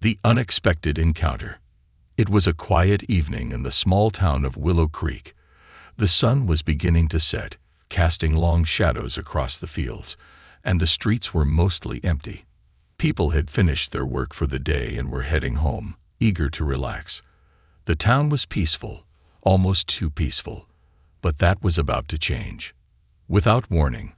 The unexpected encounter. It was a quiet evening in the small town of Willow Creek. The sun was beginning to set, casting long shadows across the fields, and the streets were mostly empty. People had finished their work for the day and were heading home, eager to relax. The town was peaceful, almost too peaceful, but that was about to change. Without warning,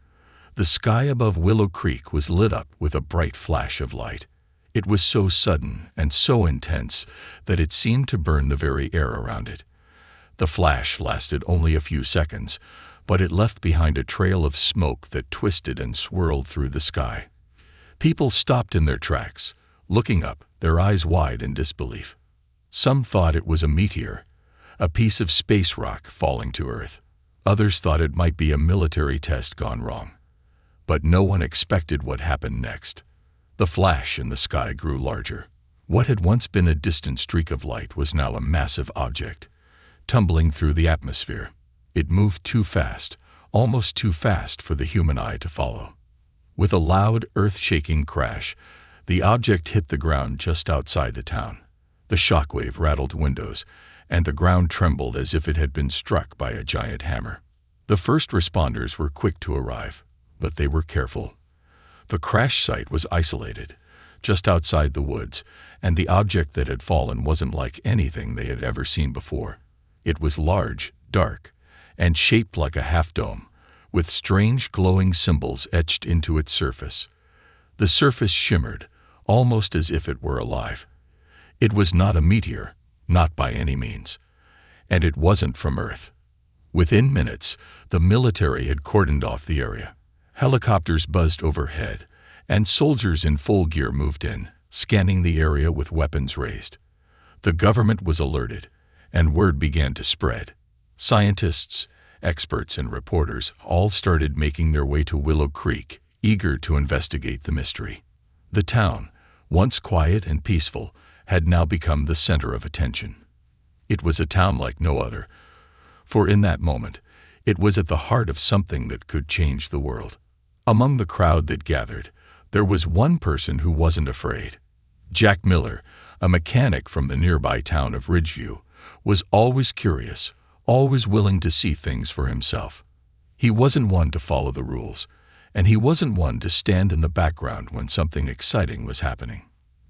the sky above Willow Creek was lit up with a bright flash of light. It was so sudden and so intense that it seemed to burn the very air around it. The flash lasted only a few seconds, but it left behind a trail of smoke that twisted and swirled through the sky. People stopped in their tracks, looking up, their eyes wide in disbelief. Some thought it was a meteor, a piece of space rock falling to Earth. Others thought it might be a military test gone wrong. But no one expected what happened next. The flash in the sky grew larger. What had once been a distant streak of light was now a massive object, tumbling through the atmosphere. It moved too fast, almost too fast for the human eye to follow. With a loud, earth-shaking crash, the object hit the ground just outside the town. The shockwave rattled windows, and the ground trembled as if it had been struck by a giant hammer. The first responders were quick to arrive, but they were careful. The crash site was isolated, just outside the woods, and the object that had fallen wasn't like anything they had ever seen before. It was large, dark, and shaped like a half-dome, with strange glowing symbols etched into its surface. The surface shimmered, almost as if it were alive. It was not a meteor, not by any means, and it wasn't from Earth. Within minutes, the military had cordoned off the area. Helicopters buzzed overhead, and soldiers in full gear moved in, scanning the area with weapons raised. The government was alerted, and word began to spread. Scientists, experts, and reporters all started making their way to Willow Creek, eager to investigate the mystery. The town, once quiet and peaceful, had now become the center of attention. It was a town like no other, for in that moment, it was at the heart of something that could change the world. Among the crowd that gathered, there was one person who wasn't afraid. Jack Miller, a mechanic from the nearby town of Ridgeview, was always curious, always willing to see things for himself. He wasn't one to follow the rules, and he wasn't one to stand in the background when something exciting was happening.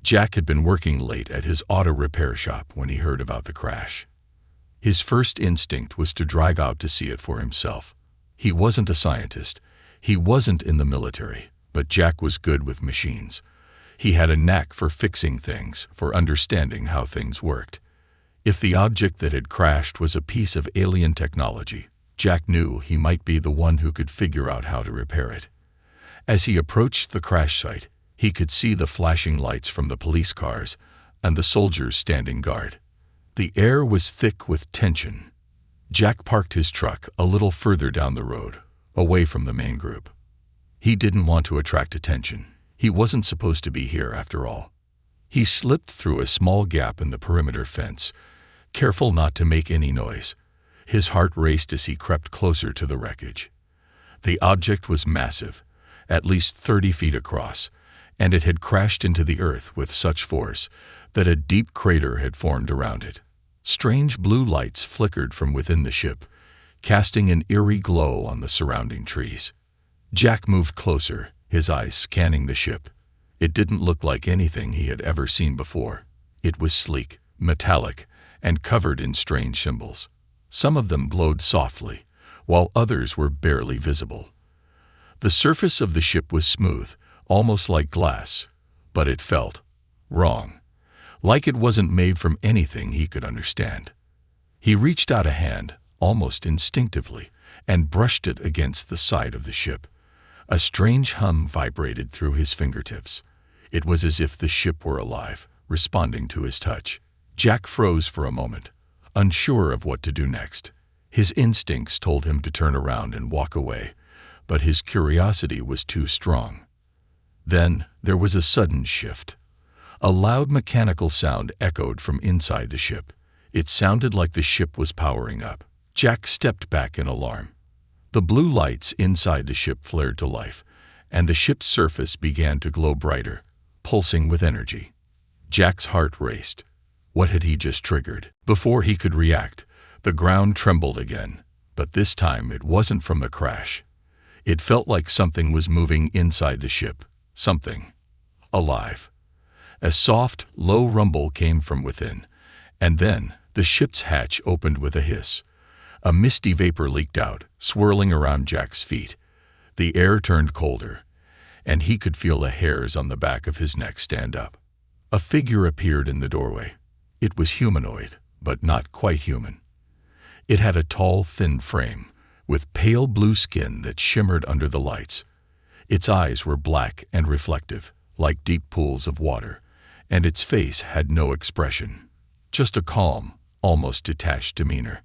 Jack had been working late at his auto repair shop when he heard about the crash. His first instinct was to drive out to see it for himself. He wasn't a scientist. He wasn't in the military, but Jack was good with machines. He had a knack for fixing things, for understanding how things worked. If the object that had crashed was a piece of alien technology, Jack knew he might be the one who could figure out how to repair it. As he approached the crash site, he could see the flashing lights from the police cars and the soldiers standing guard. The air was thick with tension. Jack parked his truck a little further down the road, away from the main group. He didn't want to attract attention. He wasn't supposed to be here after all. He slipped through a small gap in the perimeter fence, careful not to make any noise. His heart raced as he crept closer to the wreckage. The object was massive, at least 30 feet across, and it had crashed into the earth with such force that a deep crater had formed around it. Strange blue lights flickered from within the ship, casting an eerie glow on the surrounding trees. Jack moved closer, his eyes scanning the ship. It didn't look like anything he had ever seen before. It was sleek, metallic, and covered in strange symbols. Some of them glowed softly, while others were barely visible. The surface of the ship was smooth, almost like glass, but it felt wrong, like it wasn't made from anything he could understand. He reached out a hand, almost instinctively, and brushed it against the side of the ship. A strange hum vibrated through his fingertips. It was as if the ship were alive, responding to his touch. Jack froze for a moment, unsure of what to do next. His instincts told him to turn around and walk away, but his curiosity was too strong. Then there was a sudden shift. A loud mechanical sound echoed from inside the ship. It sounded like the ship was powering up. Jack stepped back in alarm. The blue lights inside the ship flared to life, and the ship's surface began to glow brighter, pulsing with energy. Jack's heart raced. What had he just triggered? Before he could react, the ground trembled again, but this time it wasn't from the crash. It felt like something was moving inside the ship, something alive. A soft, low rumble came from within, and then the ship's hatch opened with a hiss. A misty vapor leaked out, swirling around Jack's feet. The air turned colder, and he could feel the hairs on the back of his neck stand up. A figure appeared in the doorway. It was humanoid, but not quite human. It had a tall, thin frame, with pale blue skin that shimmered under the lights. Its eyes were black and reflective, like deep pools of water, and its face had no expression, just a calm, almost detached demeanor.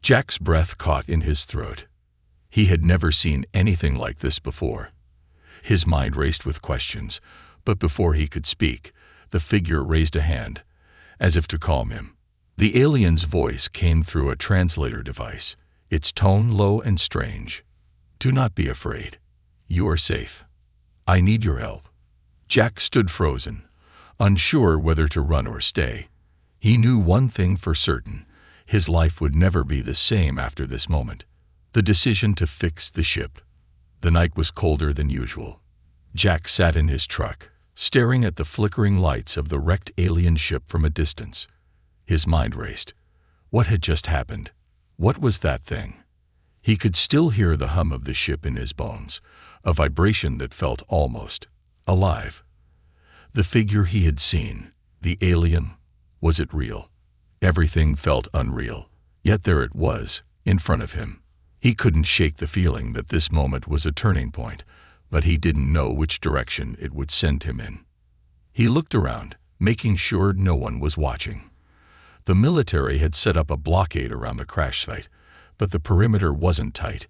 Jack's breath caught in his throat. He had never seen anything like this before. His mind raced with questions, but before he could speak, the figure raised a hand, as if to calm him. The alien's voice came through a translator device, its tone low and strange. "Do not be afraid. You are safe. I need your help." Jack stood frozen, unsure whether to run or stay. He knew one thing for certain: his life would never be the same after this moment. The decision to fix the ship. The night was colder than usual. Jack sat in his truck, staring at the flickering lights of the wrecked alien ship from a distance. His mind raced. What had just happened? What was that thing? He could still hear the hum of the ship in his bones, a vibration that felt almost alive. The figure he had seen, the alien, was it real? Everything felt unreal, yet there it was, in front of him. He couldn't shake the feeling that this moment was a turning point, but he didn't know which direction it would send him in. He looked around, making sure no one was watching. The military had set up a blockade around the crash site, but the perimeter wasn't tight,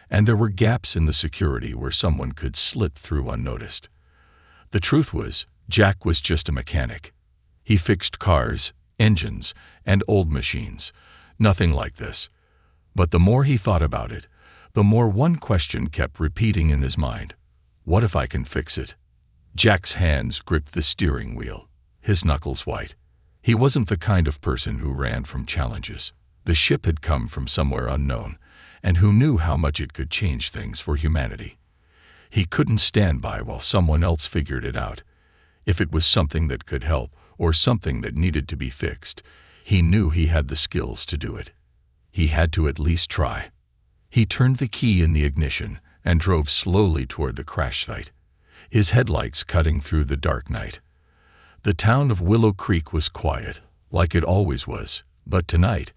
and there were gaps in the security where someone could slip through unnoticed. The truth was, Jack was just a mechanic. He fixed cars, engines, and old machines. Nothing like this. But the more he thought about it, the more one question kept repeating in his mind. What if I can fix it? Jack's hands gripped the steering wheel, his knuckles white. He wasn't the kind of person who ran from challenges. The ship had come from somewhere unknown, and who knew how much it could change things for humanity. He couldn't stand by while someone else figured it out. If it was something that could help, or something that needed to be fixed, he knew he had the skills to do it. He had to at least try. He turned the key in the ignition and drove slowly toward the crash site, his headlights cutting through the dark night. The town of Willow Creek was quiet, like it always was, but tonight,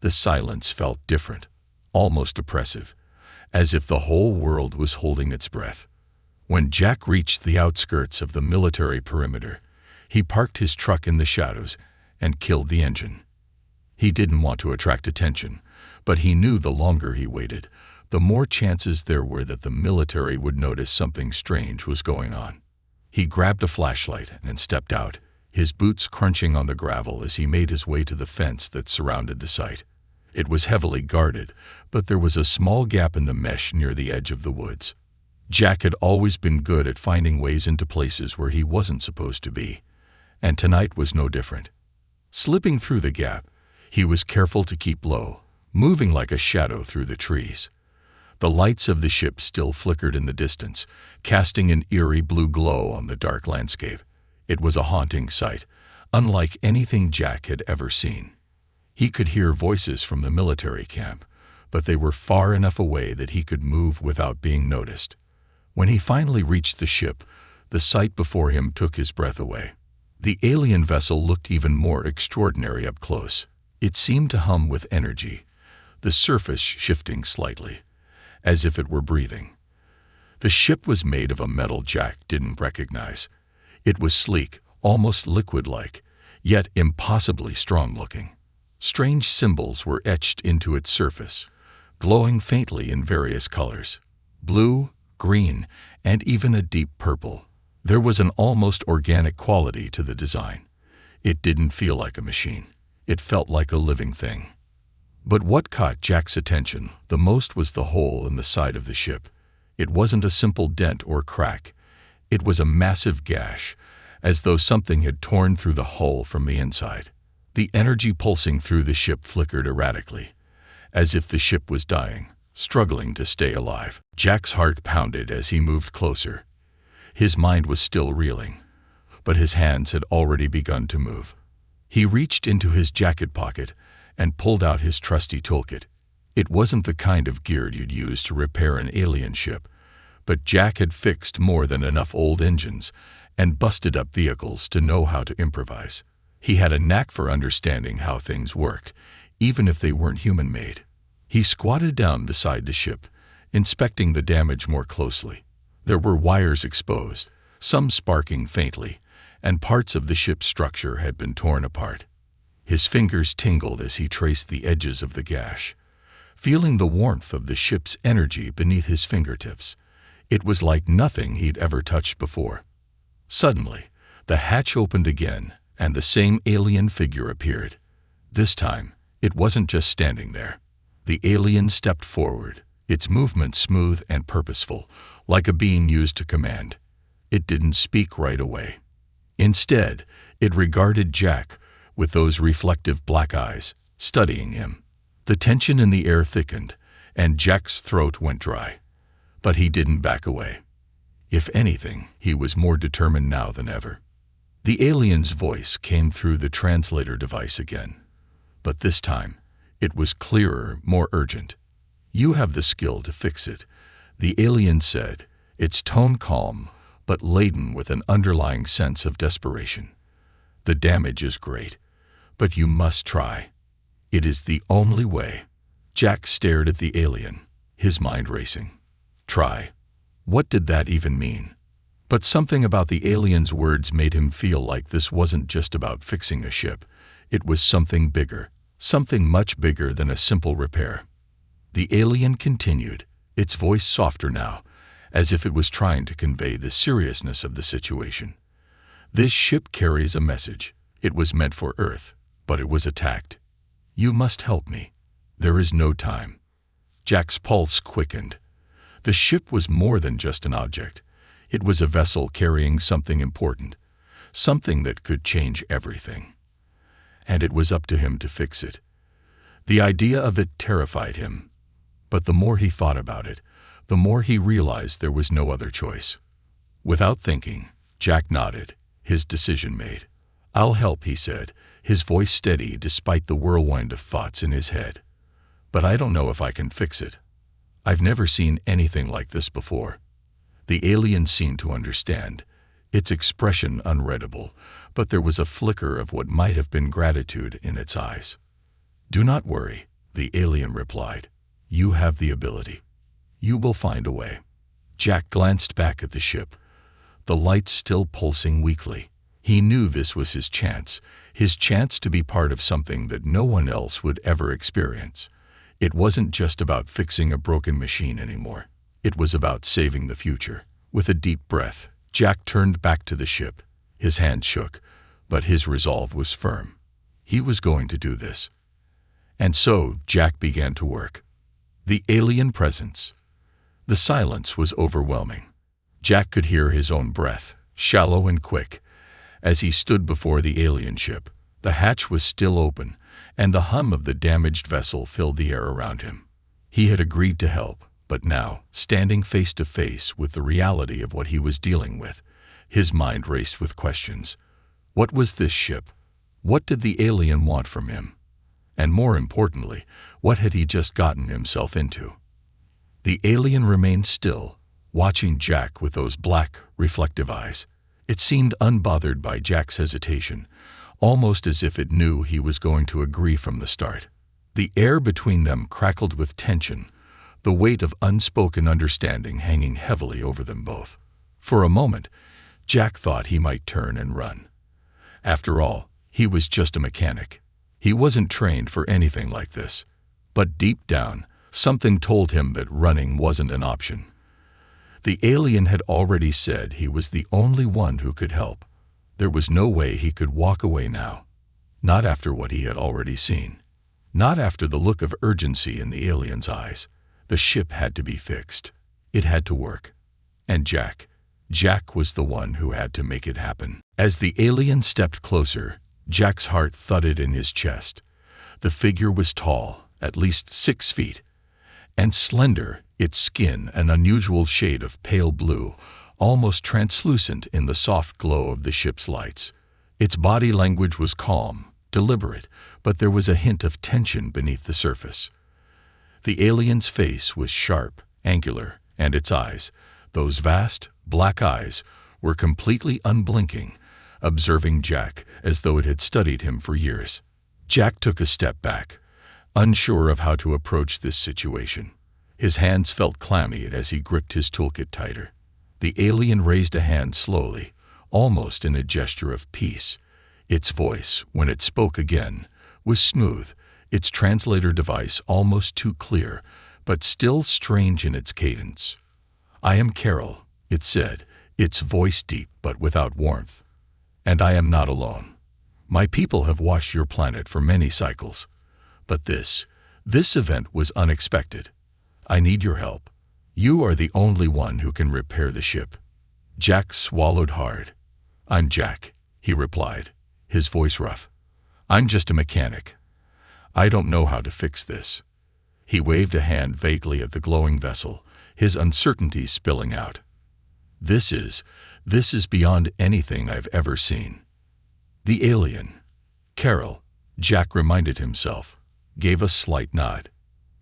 the silence felt different, almost oppressive, as if the whole world was holding its breath. When Jack reached the outskirts of the military perimeter, he parked his truck in the shadows and killed the engine. He didn't want to attract attention, but he knew the longer he waited, the more chances there were that the military would notice something strange was going on. He grabbed a flashlight and stepped out, his boots crunching on the gravel as he made his way to the fence that surrounded the site. It was heavily guarded, but there was a small gap in the mesh near the edge of the woods. Jack had always been good at finding ways into places where he wasn't supposed to be, and tonight was no different. Slipping through the gap, he was careful to keep low, moving like a shadow through the trees. The lights of the ship still flickered in the distance, casting an eerie blue glow on the dark landscape. It was a haunting sight, unlike anything Jack had ever seen. He could hear voices from the military camp, but they were far enough away that he could move without being noticed. When he finally reached the ship, the sight before him took his breath away. The alien vessel looked even more extraordinary up close. It seemed to hum with energy, the surface shifting slightly, as if it were breathing. The ship was made of a metal Jack didn't recognize. It was sleek, almost liquid-like, yet impossibly strong-looking. Strange symbols were etched into its surface, glowing faintly in various colors: blue, green, and even a deep purple. There was an almost organic quality to the design. It didn't feel like a machine. It felt like a living thing. But what caught Jack's attention the most was the hole in the side of the ship. It wasn't a simple dent or crack. It was a massive gash, as though something had torn through the hull from the inside. The energy pulsing through the ship flickered erratically, as if the ship was dying, struggling to stay alive. Jack's heart pounded as he moved closer. His mind was still reeling, but his hands had already begun to move. He reached into his jacket pocket and pulled out his trusty toolkit. It wasn't the kind of gear you'd use to repair an alien ship, but Jack had fixed more than enough old engines and busted up vehicles to know how to improvise. He had a knack for understanding how things worked, even if they weren't human-made. He squatted down beside the ship, inspecting the damage more closely. There were wires exposed, some sparking faintly, and parts of the ship's structure had been torn apart. His fingers tingled as he traced the edges of the gash, feeling the warmth of the ship's energy beneath his fingertips. It was like nothing he'd ever touched before. Suddenly, the hatch opened again, and the same alien figure appeared. This time, it wasn't just standing there. The alien stepped forward, its movement smooth and purposeful, like a being used to command. It didn't speak right away. Instead, it regarded Jack with those reflective black eyes, studying him. The tension in the air thickened, and Jack's throat went dry. But he didn't back away. If anything, he was more determined now than ever. The alien's voice came through the translator device again. But this time, it was clearer, more urgent. "You have the skill to fix it," the alien said, its tone calm, but laden with an underlying sense of desperation. "The damage is great, but you must try. It is the only way." Jack stared at the alien, his mind racing. Try. What did that even mean? But something about the alien's words made him feel like this wasn't just about fixing a ship. It was something bigger, something much bigger than a simple repair. The alien continued, its voice softer now, as if it was trying to convey the seriousness of the situation. "This ship carries a message. It was meant for Earth, but it was attacked. You must help me. There is no time." Jack's pulse quickened. The ship was more than just an object. It was a vessel carrying something important, something that could change everything. And it was up to him to fix it. The idea of it terrified him. But the more he thought about it, the more he realized there was no other choice. Without thinking, Jack nodded, his decision made. "I'll help," he said, his voice steady despite the whirlwind of thoughts in his head. "But I don't know if I can fix it. I've never seen anything like this before." The alien seemed to understand, its expression unreadable, but there was a flicker of what might have been gratitude in its eyes. "Do not worry," the alien replied. "You have the ability. You will find a way." Jack glanced back at the ship, the lights still pulsing weakly. He knew this was his chance to be part of something that no one else would ever experience. It wasn't just about fixing a broken machine anymore. It was about saving the future. With a deep breath, Jack turned back to the ship. His hand shook, but his resolve was firm. He was going to do this. And so Jack began to work. The alien presence. The silence was overwhelming. Jack could hear his own breath, shallow and quick, as he stood before the alien ship. The hatch was still open, and the hum of the damaged vessel filled the air around him. He had agreed to help, but now, standing face to face with the reality of what he was dealing with, his mind raced with questions. What was this ship? What did the alien want from him? And more importantly, what had he just gotten himself into? The alien remained still, watching Jack with those black, reflective eyes. It seemed unbothered by Jack's hesitation, almost as if it knew he was going to agree from the start. The air between them crackled with tension, the weight of unspoken understanding hanging heavily over them both. For a moment, Jack thought he might turn and run. After all, he was just a mechanic. He wasn't trained for anything like this. But deep down, something told him that running wasn't an option. The alien had already said he was the only one who could help. There was no way he could walk away now. Not after what he had already seen. Not after the look of urgency in the alien's eyes. The ship had to be fixed. It had to work. And Jack Jack was the one who had to make it happen. As the alien stepped closer, Jack's heart thudded in his chest. The figure was tall, at least 6 feet, and slender, its skin an unusual shade of pale blue, almost translucent in the soft glow of the ship's lights. Its body language was calm, deliberate, but there was a hint of tension beneath the surface. The alien's face was sharp, angular, and its eyes, those vast, black eyes, were completely unblinking, observing Jack as though it had studied him for years. Jack took a step back, unsure of how to approach this situation. His hands felt clammy as he gripped his toolkit tighter. The alien raised a hand slowly, almost in a gesture of peace. Its voice, when it spoke again, was smooth, its translator device almost too clear, but still strange in its cadence. "I am Carol," it said, its voice deep but without warmth. "And I am not alone. My people have watched your planet for many cycles. But this event was unexpected. I need your help. You are the only one who can repair the ship." Jack swallowed hard. "I'm Jack," he replied, his voice rough. "I'm just a mechanic. I don't know how to fix this." He waved a hand vaguely at the glowing vessel, his uncertainty spilling out. This is beyond anything I've ever seen." The alien, Carol, Jack reminded himself, gave a slight nod.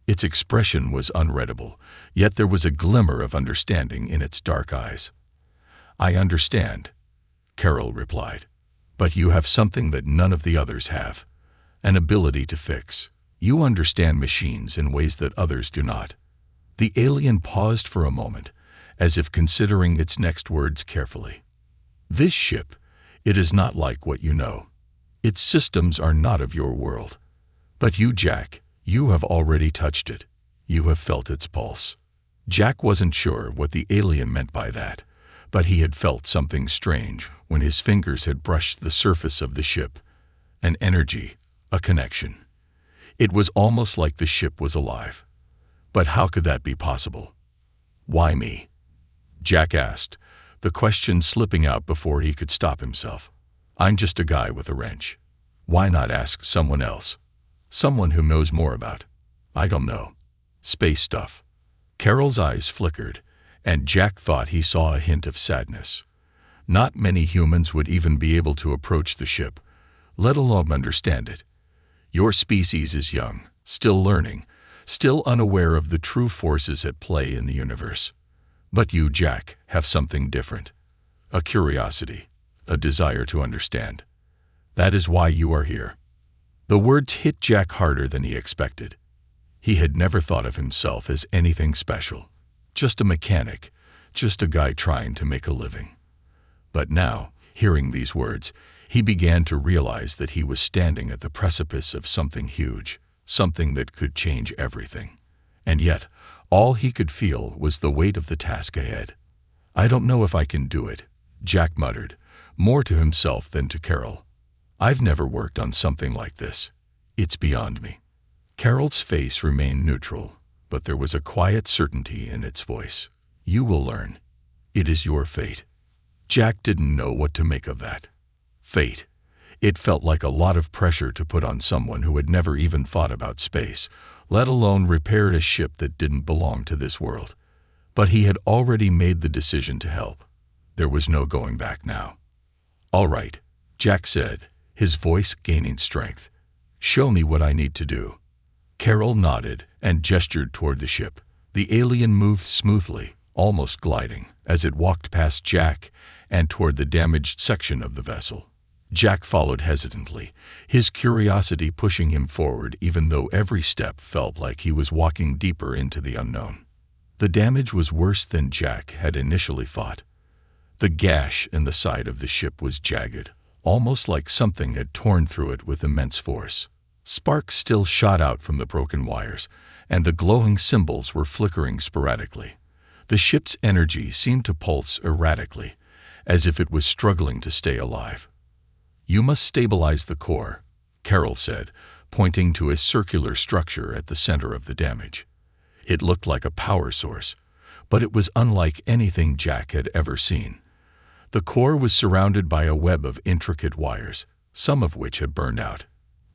Its expression was unreadable, yet there was a glimmer of understanding in its dark eyes. "I understand," Carol replied, "but you have something that none of the others have, an ability to fix. You understand machines in ways that others do not." The alien paused for a moment, as if considering its next words carefully. "This ship, it is not like what you know. Its systems are not of your world. But you, Jack, you have already touched it. You have felt its pulse." Jack wasn't sure what the alien meant by that, but he had felt something strange when his fingers had brushed the surface of the ship. An energy, a connection. It was almost like the ship was alive. But how could that be possible? "Why me?" Jack asked, the question slipping out before he could stop himself. "I'm just a guy with a wrench. Why not ask someone else? Someone who knows more about, I don't know, space stuff." Carol's eyes flickered, and Jack thought he saw a hint of sadness. Not many humans would even be able to approach the ship, let alone understand it. Your species is young, still learning, still unaware of the true forces at play in the universe. But you, Jack, have something different. A curiosity, a desire to understand. That is why you are here. The words hit Jack harder than he expected. He had never thought of himself as anything special. Just a mechanic, just a guy trying to make a living. But now, hearing these words, he began to realize that he was standing at the precipice of something huge, something that could change everything. And yet, all he could feel was the weight of the task ahead. "I don't know if I can do it," Jack muttered, more to himself than to Carol. "I've never worked on something like this. It's beyond me." Carol's face remained neutral, but there was a quiet certainty in its voice. "You will learn. It is your fate." Jack didn't know what to make of that. Fate. It felt like a lot of pressure to put on someone who had never even thought about space, let alone repaired a ship that didn't belong to this world. But he had already made the decision to help. There was no going back now. "All right," Jack said, his voice gaining strength. "Show me what I need to do." Carol nodded and gestured toward the ship. The alien moved smoothly, almost gliding, as it walked past Jack and toward the damaged section of the vessel. Jack followed hesitantly, his curiosity pushing him forward even though every step felt like he was walking deeper into the unknown. The damage was worse than Jack had initially thought. The gash in the side of the ship was jagged, almost like something had torn through it with immense force. Sparks still shot out from the broken wires, and the glowing symbols were flickering sporadically. The ship's energy seemed to pulse erratically, as if it was struggling to stay alive. "You must stabilize the core," Carol said, pointing to a circular structure at the center of the damage. It looked like a power source, But it was unlike anything Jack had ever seen. The core was surrounded by a web of intricate wires, some of which had burned out.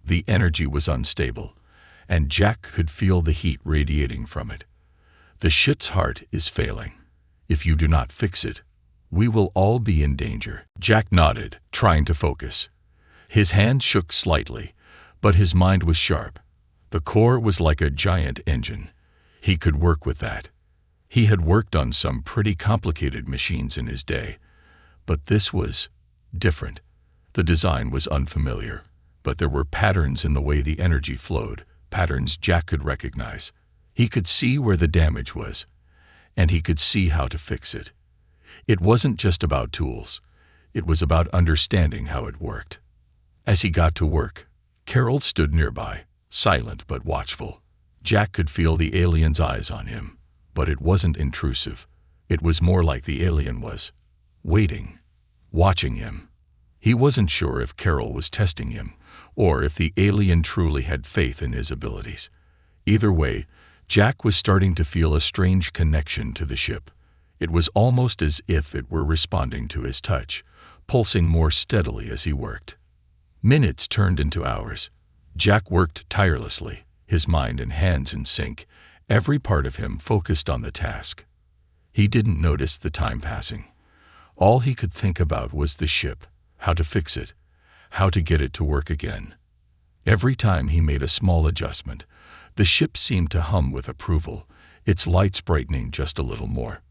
The energy was unstable, and Jack could feel the heat radiating from it. The ship's heart is failing. If you do not fix it, we will all be in danger. Jack nodded, trying to focus. His hand shook slightly, but his mind was sharp. The core was like a giant engine. He could work with that. He had worked on some pretty complicated machines in his day, but this was different. The design was unfamiliar, but there were patterns in the way the energy flowed, patterns Jack could recognize. He could see where the damage was, and he could see how to fix it. It wasn't just about tools. It was about understanding how it worked. As he got to work, Carol stood nearby, silent but watchful. Jack could feel the alien's eyes on him, but it wasn't intrusive. It was more like the alien was waiting, watching him. He wasn't sure if Carol was testing him, or if the alien truly had faith in his abilities. Either way, Jack was starting to feel a strange connection to the ship. It was almost as if it were responding to his touch, pulsing more steadily as he worked. Minutes turned into hours. Jack worked tirelessly, his mind and hands in sync, every part of him focused on the task. He didn't notice the time passing. All he could think about was the ship, how to fix it, how to get it to work again. Every time he made a small adjustment, the ship seemed to hum with approval, its lights brightening just a little more.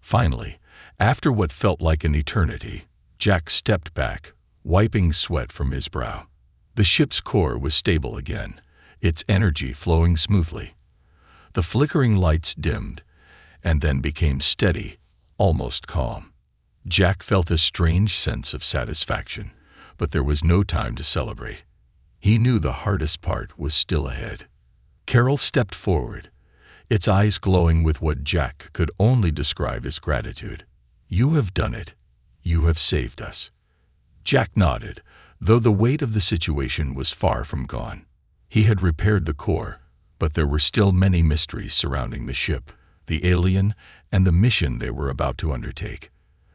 Finally, after what felt like an eternity, Jack stepped back, wiping sweat from his brow. The ship's core was stable again, its energy flowing smoothly. The flickering lights dimmed, and then became steady, almost calm. Jack felt a strange sense of satisfaction, but there was no time to celebrate. He knew the hardest part was still ahead. Carol stepped forward, its eyes glowing with what Jack could only describe as gratitude. "You have done it. You have saved us." Jack nodded, though the weight of the situation was far from gone. He had repaired the core, but there were still many mysteries surrounding the ship, the alien, and the mission they were about to undertake.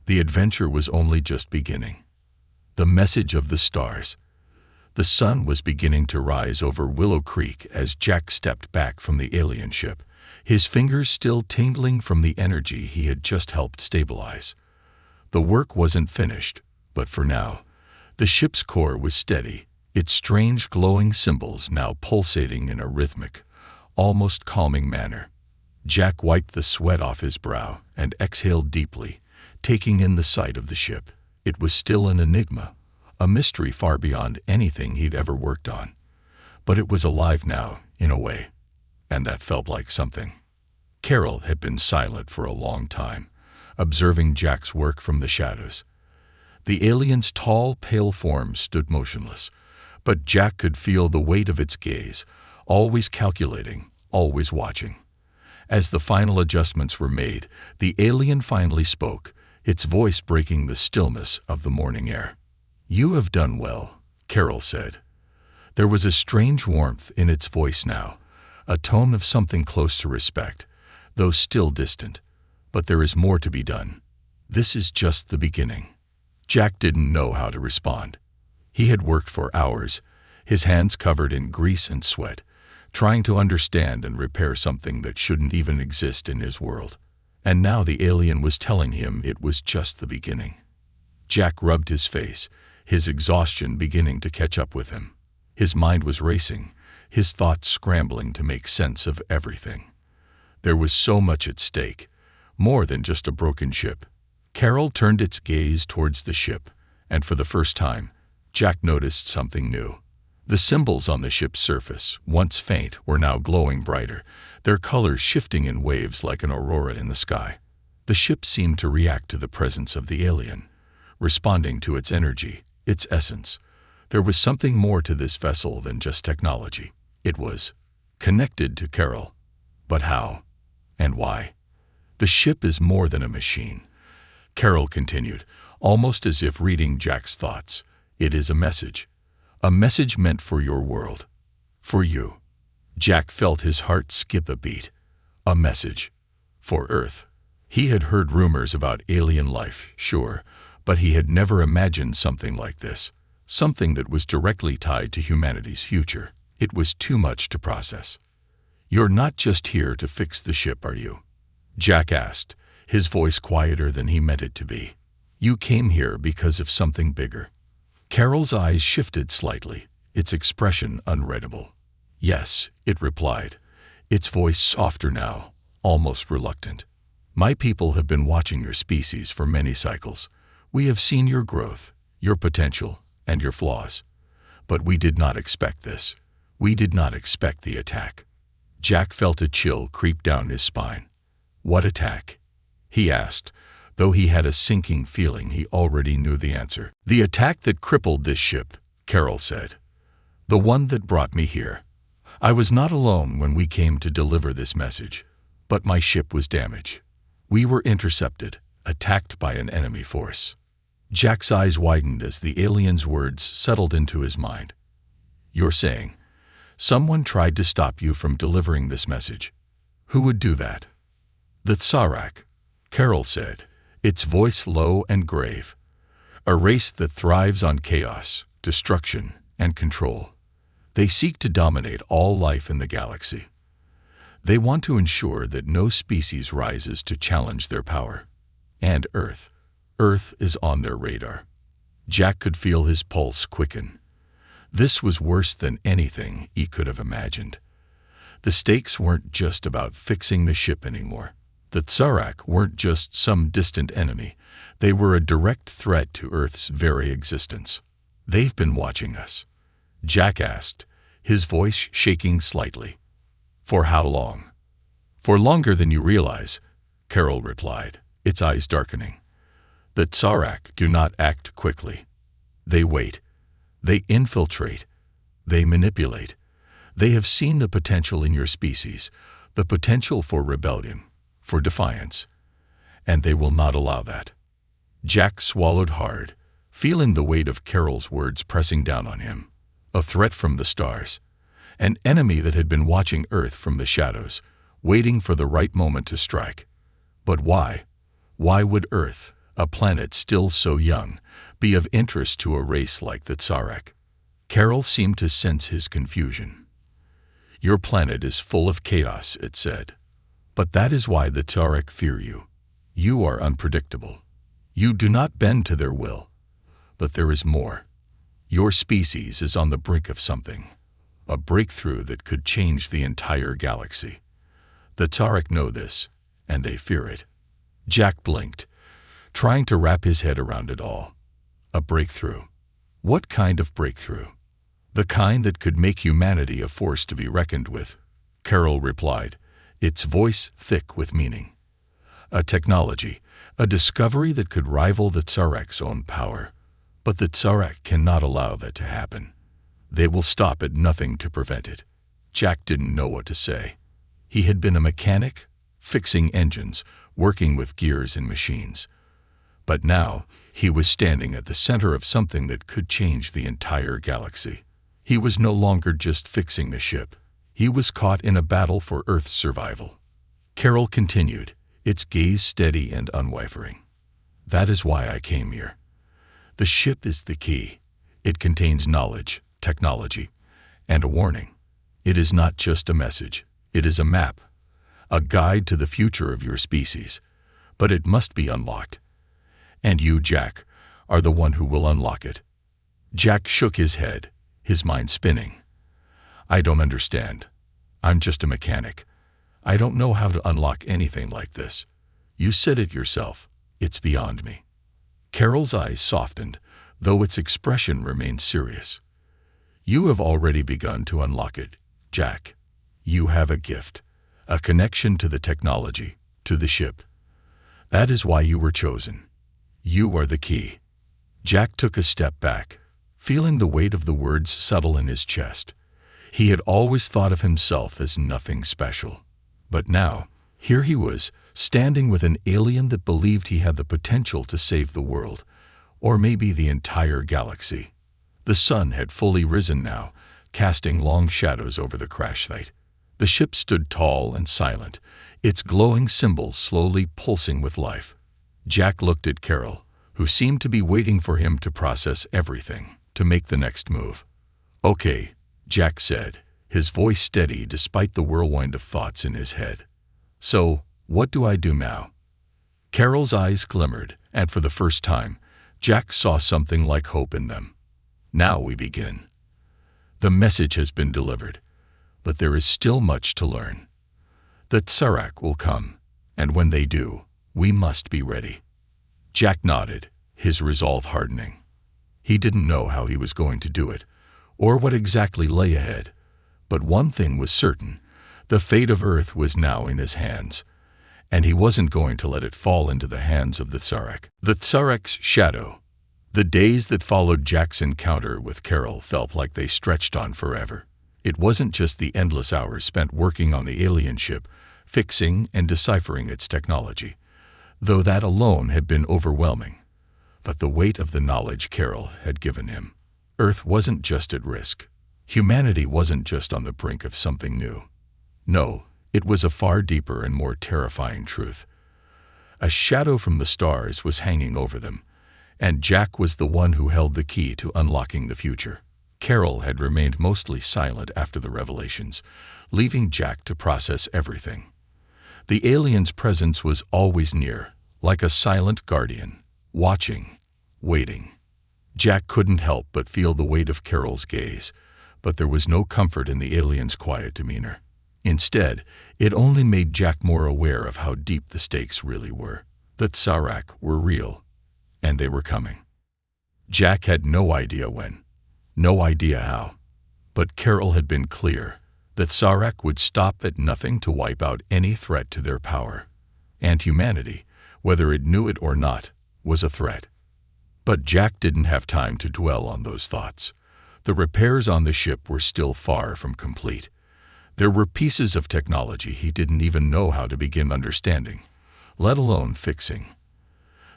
The adventure was only just beginning. The message of the stars. The sun was beginning to rise over Willow Creek as Jack stepped back from the alien ship, his fingers still tingling from the energy he had just helped stabilize. The work wasn't finished, but for now, the ship's core was steady, its strange glowing symbols now pulsating in a rhythmic, almost calming manner. Jack wiped the sweat off his brow and exhaled deeply, taking in the sight of the ship. It was still an enigma, a mystery far beyond anything he'd ever worked on. But it was alive now, in a way, and that felt like something. Carol had been silent for a long time, observing Jack's work from the shadows. The alien's tall, pale form stood motionless, but Jack could feel the weight of its gaze, always calculating, always watching. As the final adjustments were made, the alien finally spoke, its voice breaking the stillness of the morning air. "You have done well," Carol said. There was a strange warmth in its voice now, a tone of something close to respect, though still distant. "But there is more to be done. This is just the beginning." Jack didn't know how to respond. He had worked for hours, his hands covered in grease and sweat, trying to understand and repair something that shouldn't even exist in his world. And now the alien was telling him it was just the beginning. Jack rubbed his face, his exhaustion beginning to catch up with him. His mind was racing, his thoughts scrambling to make sense of everything. There was so much at stake, more than just a broken ship. Carol turned its gaze towards the ship, and for the first time, Jack noticed something new. The symbols on the ship's surface, once faint, were now glowing brighter, their colors shifting in waves like an aurora in the sky. The ship seemed to react to the presence of the alien, responding to its energy, its essence. There was something more to this vessel than just technology. It was connected to Carol. But how? And why? "The ship is more than a machine," Carol continued, almost as if reading Jack's thoughts. "It is a message meant for your world, for you." Jack felt his heart skip a beat. A message for Earth. He had heard rumors about alien life, sure, but he had never imagined something like this, something that was directly tied to humanity's future. It was too much to process. "You're not just here to fix the ship, are you?" Jack asked, his voice quieter than he meant it to be. "You came here because of something bigger." Carol's eyes shifted slightly, its expression unreadable. "Yes," it replied, its voice softer now, almost reluctant. "My people have been watching your species for many cycles. We have seen your growth, your potential, and your flaws. But we did not expect this. We did not expect the attack." Jack felt a chill creep down his spine. "What attack?" he asked, though he had a sinking feeling he already knew the answer. "The attack that crippled this ship," Carol said. "The one that brought me here. I was not alone when we came to deliver this message, but my ship was damaged. We were intercepted, attacked by an enemy force." Jack's eyes widened as the alien's words settled into his mind. "You're saying someone tried to stop you from delivering this message? Who would do that?" "The Tsarak," Carol said, its voice low and grave. "A race that thrives on chaos, destruction, and control. They seek to dominate all life in the galaxy. They want to ensure that no species rises to challenge their power. And Earth is on their radar." Jack could feel his pulse quicken. This was worse than anything he could have imagined. The stakes weren't just about fixing the ship anymore. The Tsarak weren't just some distant enemy. They were a direct threat to Earth's very existence. "They've been watching us?" Jack asked, his voice shaking slightly. "For how long?" "For longer than you realize," Carol replied, its eyes darkening. "The Tsarak do not act quickly. They wait. They infiltrate. They manipulate. They have seen the potential in your species, the potential for rebellion, for defiance, and they will not allow that." Jack swallowed hard, feeling the weight of Carol's words pressing down on him. A threat from the stars. An enemy that had been watching Earth from the shadows, waiting for the right moment to strike. But why? Why would Earth, a planet still so young, be of interest to a race like the Tsarak? Carol seemed to sense his confusion. "Your planet is full of chaos," it said. "But that is why the Tsarak fear you. You are unpredictable. You do not bend to their will. But there is more. Your species is on the brink of something, a breakthrough that could change the entire galaxy. The Tsarak know this, and they fear it." Jack blinked, trying to wrap his head around it all. A breakthrough. What kind of breakthrough? "The kind that could make humanity a force to be reckoned with," Carol replied, its voice thick with meaning. "A technology, a discovery that could rival the Tsarak's own power. But the Tsarak cannot allow that to happen. They will stop at nothing to prevent it." Jack didn't know what to say. He had been a mechanic, fixing engines, working with gears and machines. But now, he was standing at the center of something that could change the entire galaxy. He was no longer just fixing the ship. He was caught in a battle for Earth's survival. Carol continued, its gaze steady and unwavering. "That is why I came here. The ship is the key. It contains knowledge, technology, and a warning. It is not just a message. It is a map, a guide to the future of your species. But it must be unlocked. And you, Jack, are the one who will unlock it." Jack shook his head, his mind spinning. "I don't understand. I'm just a mechanic. I don't know how to unlock anything like this. You said it yourself. It's beyond me." Carol's eyes softened, though its expression remained serious. "You have already begun to unlock it, Jack. You have a gift, a connection to the technology, to the ship. That is why you were chosen. You are the key." Jack took a step back, feeling the weight of the words settle in his chest. He had always thought of himself as nothing special. But now, here he was, standing with an alien that believed he had the potential to save the world, or maybe the entire galaxy. The sun had fully risen now, casting long shadows over the crash site. The ship stood tall and silent, its glowing symbols slowly pulsing with life. Jack looked at Carol, who seemed to be waiting for him to process everything, to make the next move. "Okay," Jack said, his voice steady despite the whirlwind of thoughts in his head. "So, what do I do now?" Carol's eyes glimmered, and for the first time, Jack saw something like hope in them. "Now we begin. The message has been delivered, but there is still much to learn. The Tsarak will come, and when they do, we must be ready." Jack nodded, his resolve hardening. He didn't know how he was going to do it, or what exactly lay ahead, but one thing was certain: the fate of Earth was now in his hands, and he wasn't going to let it fall into the hands of the Tsarak. The Tsarak's shadow. The days that followed Jack's encounter with Carol felt like they stretched on forever. It wasn't just the endless hours spent working on the alien ship, fixing and deciphering its technology, though that alone had been overwhelming, but the weight of the knowledge Carol had given him. Earth wasn't just at risk. Humanity wasn't just on the brink of something new. No, it was a far deeper and more terrifying truth. A shadow from the stars was hanging over them, and Jack was the one who held the key to unlocking the future. Carol had remained mostly silent after the revelations, leaving Jack to process everything. The alien's presence was always near, like a silent guardian, watching, waiting. Jack couldn't help but feel the weight of Carol's gaze, but there was no comfort in the alien's quiet demeanor. Instead, it only made Jack more aware of how deep the stakes really were. The Tsarak were real, and they were coming. Jack had no idea when, no idea how, but Carol had been clear that Tsarak would stop at nothing to wipe out any threat to their power, and humanity, whether it knew it or not, was a threat. But Jack didn't have time to dwell on those thoughts. The repairs on the ship were still far from complete. There were pieces of technology he didn't even know how to begin understanding, let alone fixing.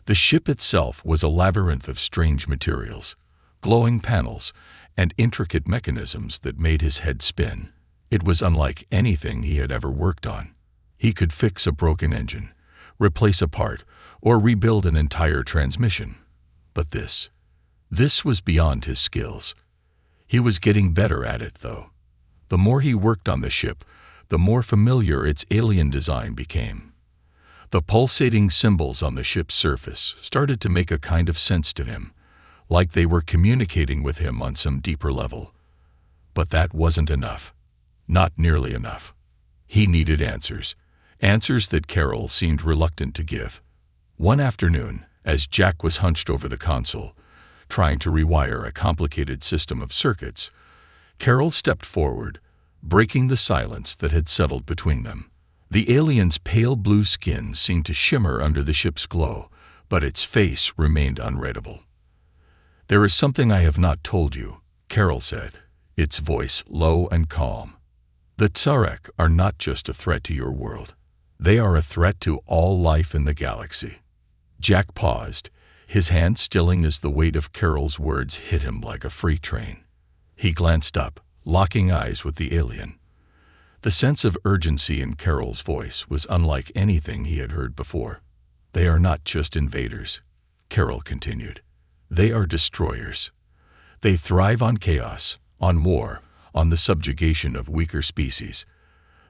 The ship itself was a labyrinth of strange materials, glowing panels, and intricate mechanisms that made his head spin. It was unlike anything he had ever worked on. He could fix a broken engine, replace a part, or rebuild an entire transmission. But this was beyond his skills. He was getting better at it, though. The more he worked on the ship, the more familiar its alien design became. The pulsating symbols on the ship's surface started to make a kind of sense to him, like they were communicating with him on some deeper level. But that wasn't enough. Not nearly enough. He needed answers, answers that Carol seemed reluctant to give. One afternoon, as Jack was hunched over the console, trying to rewire a complicated system of circuits, Carol stepped forward, breaking the silence that had settled between them. The alien's pale blue skin seemed to shimmer under the ship's glow, but its face remained unreadable. "There is something I have not told you," Carol said, its voice low and calm. "The Tsarak are not just a threat to your world. They are a threat to all life in the galaxy." Jack paused, his hand stilling as the weight of Carol's words hit him like a freight train. He glanced up, locking eyes with the alien. The sense of urgency in Carol's voice was unlike anything he had heard before. "They are not just invaders," Carol continued. "They are destroyers. They thrive on chaos, on war, on the subjugation of weaker species.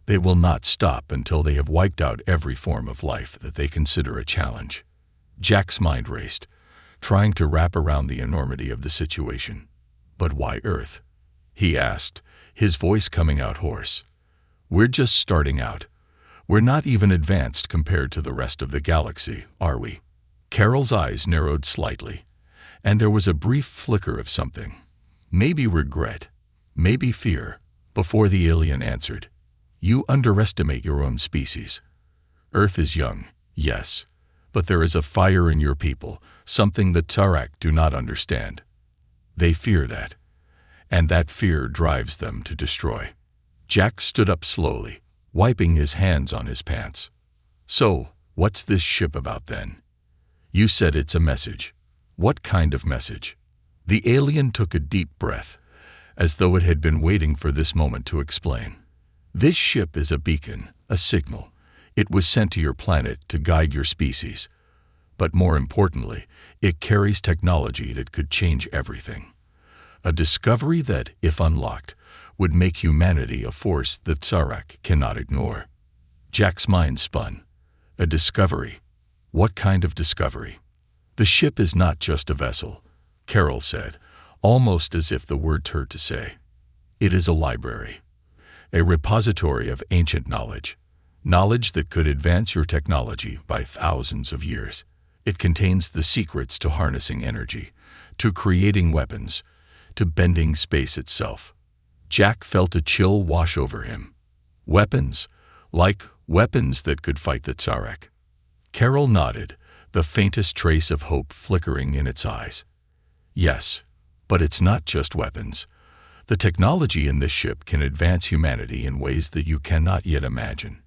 They will not stop until they have wiped out every form of life that they consider a challenge." Jack's mind raced, trying to wrap around the enormity of the situation. "But why Earth?" he asked, his voice coming out hoarse. "We're just starting out. We're not even advanced compared to the rest of the galaxy, are we?" Carol's eyes narrowed slightly, and there was a brief flicker of something. Maybe regret, maybe fear, before the alien answered. "You underestimate your own species. Earth is young, yes, but there is a fire in your people, something the Tsarak do not understand. They fear that, and that fear drives them to destroy." Jack stood up slowly, wiping his hands on his pants. "So, what's this ship about then? You said it's a message. What kind of message?" The alien took a deep breath, as though it had been waiting for this moment to explain. This ship is a beacon, a signal. It was sent to your planet to guide your species. But more importantly, it carries technology that could change everything. A discovery that, if unlocked, would make humanity a force that Tsarak cannot ignore. Jack's mind spun. A discovery. What kind of discovery? The ship is not just a vessel, Carol said, almost as if the words hurt to say. It is a library. A repository of ancient knowledge. Knowledge that could advance your technology by thousands of years. It contains the secrets to harnessing energy, to creating weapons, to bending space itself. Jack felt a chill wash over him. Weapons, like weapons that could fight the Tsarak. Carol nodded, the faintest trace of hope flickering in its eyes. Yes, but it's not just weapons. The technology in this ship can advance humanity in ways that you cannot yet imagine.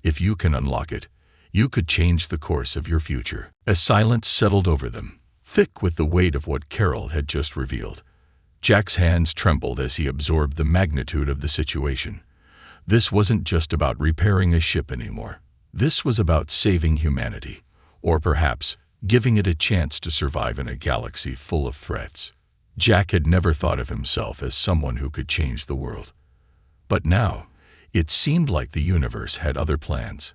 If you can unlock it, you could change the course of your future. A silence settled over them, thick with the weight of what Carol had just revealed. Jack's hands trembled as he absorbed the magnitude of the situation. This wasn't just about repairing a ship anymore. This was about saving humanity, or perhaps giving it a chance to survive in a galaxy full of threats. Jack had never thought of himself as someone who could change the world. But now, it seemed like the universe had other plans.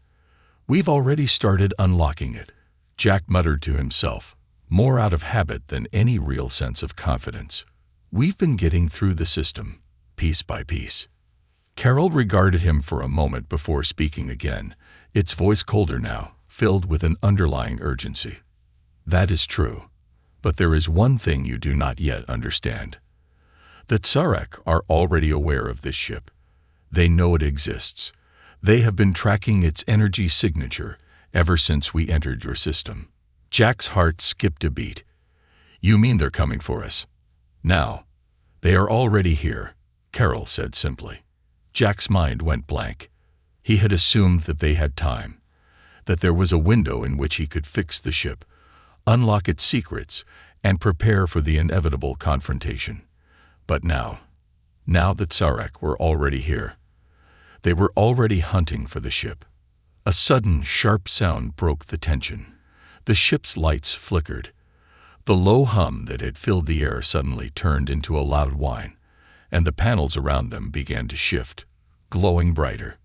We've already started unlocking it, Jack muttered to himself, more out of habit than any real sense of confidence. We've been getting through the system, piece by piece. Carol regarded him for a moment before speaking again, its voice colder now, filled with an underlying urgency. That is true, but there is one thing you do not yet understand. The Tsarak are already aware of this ship. They know it exists. They have been tracking its energy signature ever since we entered your system. Jack's heart skipped a beat. You mean they're coming for us? Now. They are already here, Carol said simply. Jack's mind went blank. He had assumed that they had time, that there was a window in which he could fix the ship, unlock its secrets, and prepare for the inevitable confrontation. But now the Tsarak were already here. They were already hunting for the ship. A sudden, sharp sound broke the tension. The ship's lights flickered. The low hum that had filled the air suddenly turned into a loud whine, and the panels around them began to shift, glowing brighter.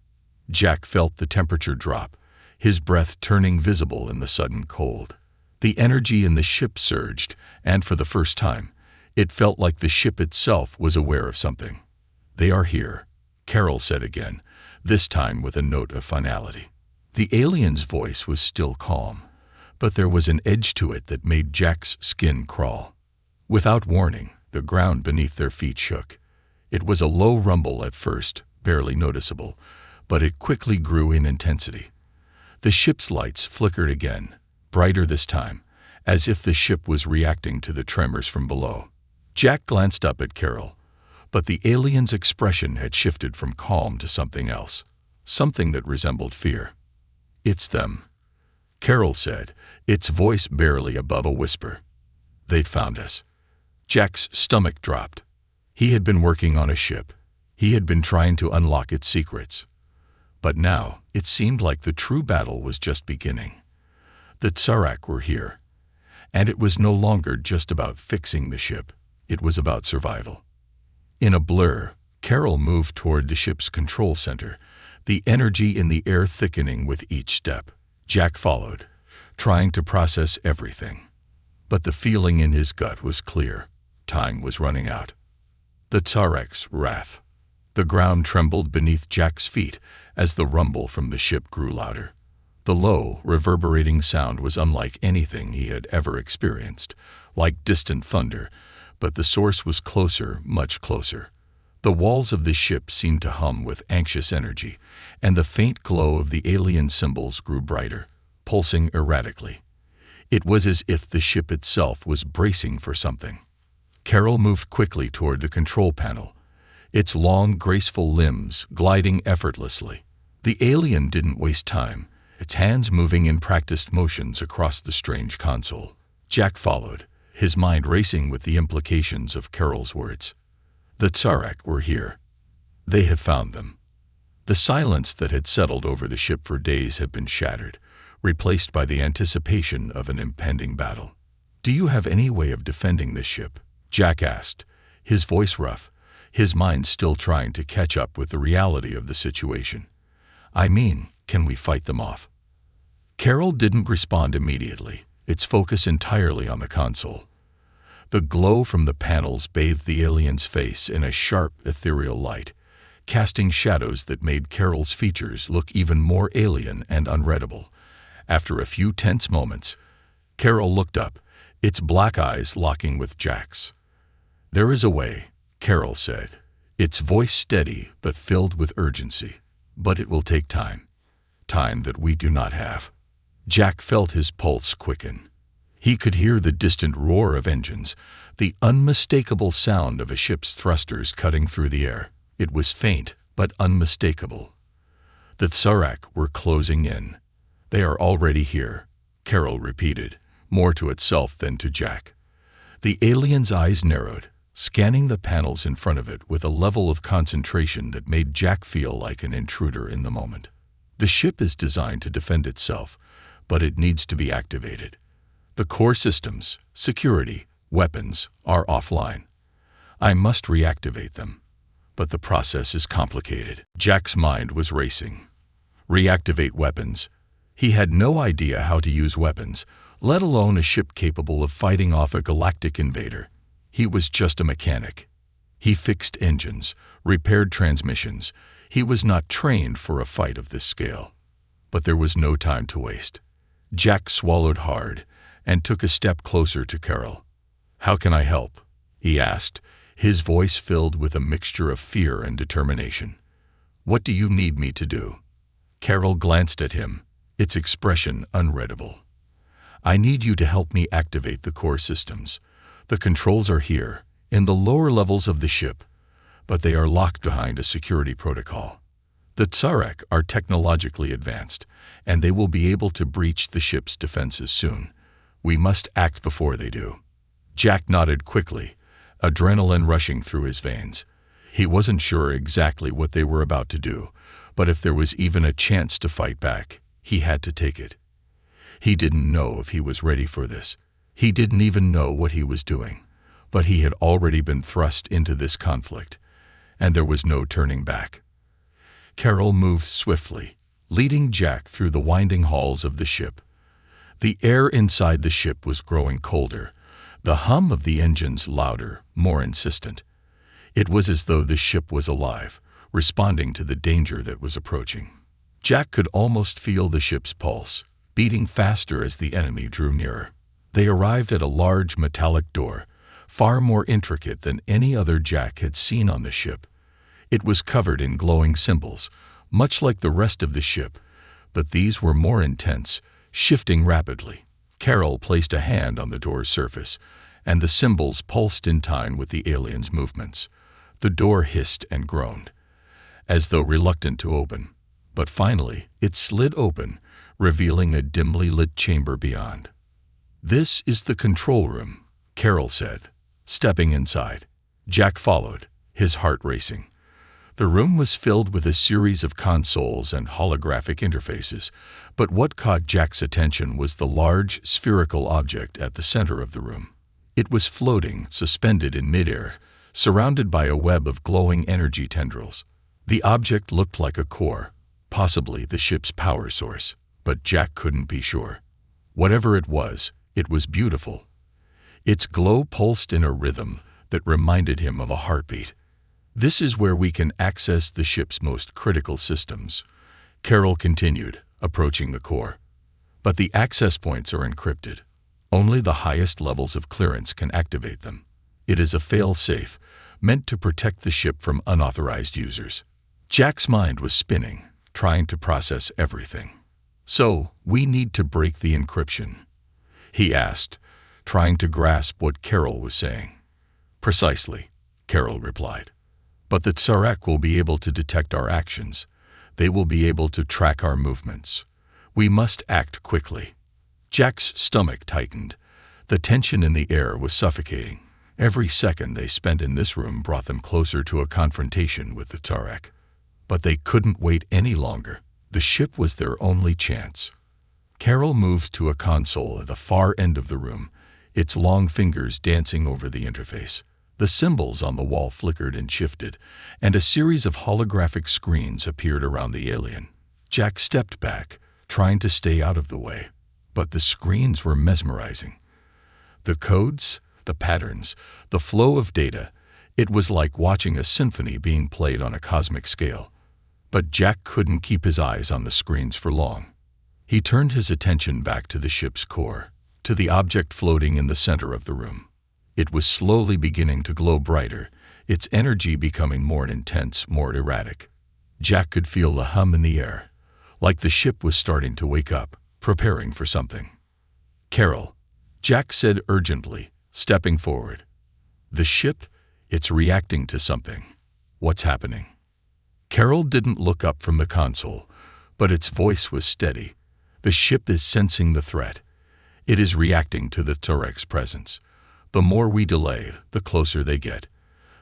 Jack felt the temperature drop, his breath turning visible in the sudden cold. The energy in the ship surged, and for the first time, it felt like the ship itself was aware of something. They are here, Carol said again, this time with a note of finality. The alien's voice was still calm, but there was an edge to it that made Jack's skin crawl. Without warning, the ground beneath their feet shook. It was a low rumble at first, barely noticeable, but it quickly grew in intensity. The ship's lights flickered again, brighter this time, as if the ship was reacting to the tremors from below. Jack glanced up at Carol, but the alien's expression had shifted from calm to something else, something that resembled fear. It's them, Carol said, its voice barely above a whisper. They'd found us. Jack's stomach dropped. He had been working on a ship. He had been trying to unlock its secrets. But now, it seemed like the true battle was just beginning. The Tsarak were here, and it was no longer just about fixing the ship. It was about survival. In a blur, Carol moved toward the ship's control center, the energy in the air thickening with each step. Jack followed, trying to process everything. But the feeling in his gut was clear. Time was running out. The Tsarak's wrath. The ground trembled beneath Jack's feet as the rumble from the ship grew louder. The low, reverberating sound was unlike anything he had ever experienced, like distant thunder, but the source was closer, much closer. The walls of the ship seemed to hum with anxious energy, and the faint glow of the alien symbols grew brighter, pulsing erratically. It was as if the ship itself was bracing for something. Carol moved quickly toward the control panel, its long, graceful limbs gliding effortlessly. The alien didn't waste time, its hands moving in practiced motions across the strange console. Jack followed, his mind racing with the implications of Carol's words. The Tsarak were here. They had found them. The silence that had settled over the ship for days had been shattered, replaced by the anticipation of an impending battle. "Do you have any way of defending this ship?" Jack asked, his voice rough, his mind still trying to catch up with the reality of the situation. "I mean, can we fight them off?" Carol didn't respond immediately, its focus entirely on the console. The glow from the panels bathed the alien's face in a sharp, ethereal light, casting shadows that made Carol's features look even more alien and unreadable. After a few tense moments, Carol looked up, its black eyes locking with Jack's. "There is a way," Carol said, its voice steady but filled with urgency. "But it will take time. Time that we do not have." Jack felt his pulse quicken. He could hear the distant roar of engines, the unmistakable sound of a ship's thrusters cutting through the air. It was faint, but unmistakable. The Tsarak were closing in. "They are already here," Carol repeated, more to itself than to Jack. The alien's eyes narrowed, scanning the panels in front of it with a level of concentration that made Jack feel like an intruder in the moment. "The ship is designed to defend itself, but it needs to be activated. The core systems, security, weapons, are offline. I must reactivate them. But the process is complicated." Jack's mind was racing. Reactivate weapons. He had no idea how to use weapons, let alone a ship capable of fighting off a galactic invader. He was just a mechanic. He fixed engines, repaired transmissions. He was not trained for a fight of this scale. But there was no time to waste. Jack swallowed hard and took a step closer to Carol. "How can I help?" he asked, his voice filled with a mixture of fear and determination. "What do you need me to do?" Carol glanced at him, its expression unreadable. "I need you to help me activate the core systems. The controls are here, in the lower levels of the ship, but they are locked behind a security protocol. The Tsarak are technologically advanced, and they will be able to breach the ship's defenses soon. We must act before they do." Jack nodded quickly, adrenaline rushing through his veins. He wasn't sure exactly what they were about to do, but if there was even a chance to fight back, he had to take it. He didn't know if he was ready for this. He didn't even know what he was doing, but he had already been thrust into this conflict, and there was no turning back. Carol moved swiftly, leading Jack through the winding halls of the ship. The air inside the ship was growing colder, the hum of the engines louder, more insistent. It was as though the ship was alive, responding to the danger that was approaching. Jack could almost feel the ship's pulse, beating faster as the enemy drew nearer. They arrived at a large metallic door, far more intricate than any other Jack had seen on the ship. It was covered in glowing symbols, much like the rest of the ship, but these were more intense, shifting rapidly. Carol placed a hand on the door's surface, and the symbols pulsed in time with the alien's movements. The door hissed and groaned, as though reluctant to open, but finally it slid open, revealing a dimly lit chamber beyond. "This is the control room," Carol said, stepping inside. Jack followed, his heart racing. The room was filled with a series of consoles and holographic interfaces, but what caught Jack's attention was the large, spherical object at the center of the room. It was floating, suspended in midair, surrounded by a web of glowing energy tendrils. The object looked like a core, possibly the ship's power source, but Jack couldn't be sure. Whatever it was beautiful. Its glow pulsed in a rhythm that reminded him of a heartbeat. "This is where we can access the ship's most critical systems," Carol continued, approaching the core. "But the access points are encrypted. Only the highest levels of clearance can activate them. It is a fail-safe, meant to protect the ship from unauthorized users." Jack's mind was spinning, trying to process everything. "So, we need to break the encryption?" he asked, trying to grasp what Carol was saying. "Precisely," Carol replied. "But the Tsarak will be able to detect our actions. They will be able to track our movements. We must act quickly." Jack's stomach tightened. The tension in the air was suffocating. Every second they spent in this room brought them closer to a confrontation with the Tsarak. But they couldn't wait any longer. The ship was their only chance. Carol moved to a console at the far end of the room, its long fingers dancing over the interface. The symbols on the wall flickered and shifted, and a series of holographic screens appeared around the alien. Jack stepped back, trying to stay out of the way. But the screens were mesmerizing. The codes, the patterns, the flow of data, it was like watching a symphony being played on a cosmic scale. But Jack couldn't keep his eyes on the screens for long. He turned his attention back to the ship's core, to the object floating in the center of the room. It was slowly beginning to glow brighter, its energy becoming more intense, more erratic. Jack could feel the hum in the air, like the ship was starting to wake up, preparing for something. "Carol," Jack said urgently, stepping forward. "The ship, it's reacting to something. What's happening?" Carol didn't look up from the console, but its voice was steady. "The ship is sensing the threat. It is reacting to the Torek's presence. The more we delay, the closer they get.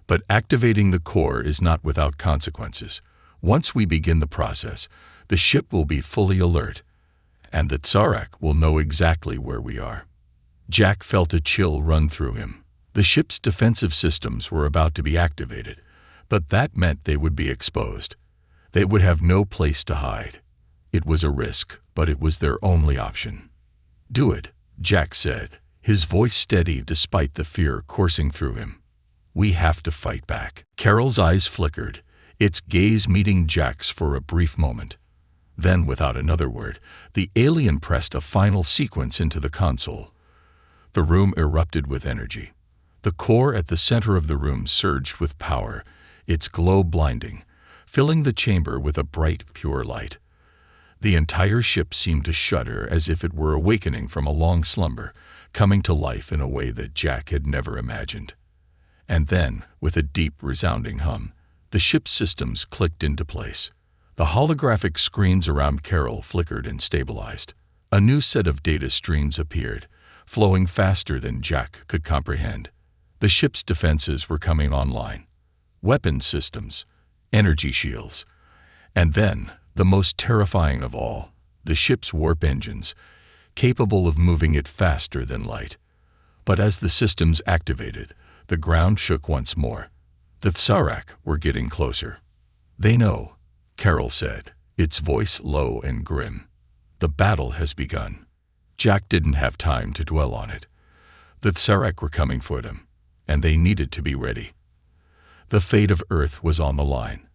But activating the core is not without consequences. Once we begin the process, the ship will be fully alert, and the Tsarak will know exactly where we are." Jack felt a chill run through him. The ship's defensive systems were about to be activated, but that meant they would be exposed. They would have no place to hide. It was a risk, but it was their only option. "Do it," Jack said, his voice steady despite the fear coursing through him. "We have to fight back." Carol's eyes flickered, its gaze meeting Jack's for a brief moment. Then, without another word, the alien pressed a final sequence into the console. The room erupted with energy. The core at the center of the room surged with power, its glow blinding, filling the chamber with a bright, pure light. The entire ship seemed to shudder as if it were awakening from a long slumber, coming to life in a way that Jack had never imagined. And then, with a deep, resounding hum, the ship's systems clicked into place. The holographic screens around Carol flickered and stabilized. A new set of data streams appeared, flowing faster than Jack could comprehend. The ship's defenses were coming online. Weapon systems, energy shields, and then, the most terrifying of all, the ship's warp engines, capable of moving it faster than light. But as the systems activated, the ground shook once more. The Tsarak were getting closer. "They know," Carol said, its voice low and grim. "The battle has begun." Jack didn't have time to dwell on it. The Tsarak were coming for them, and they needed to be ready. The fate of Earth was on the line.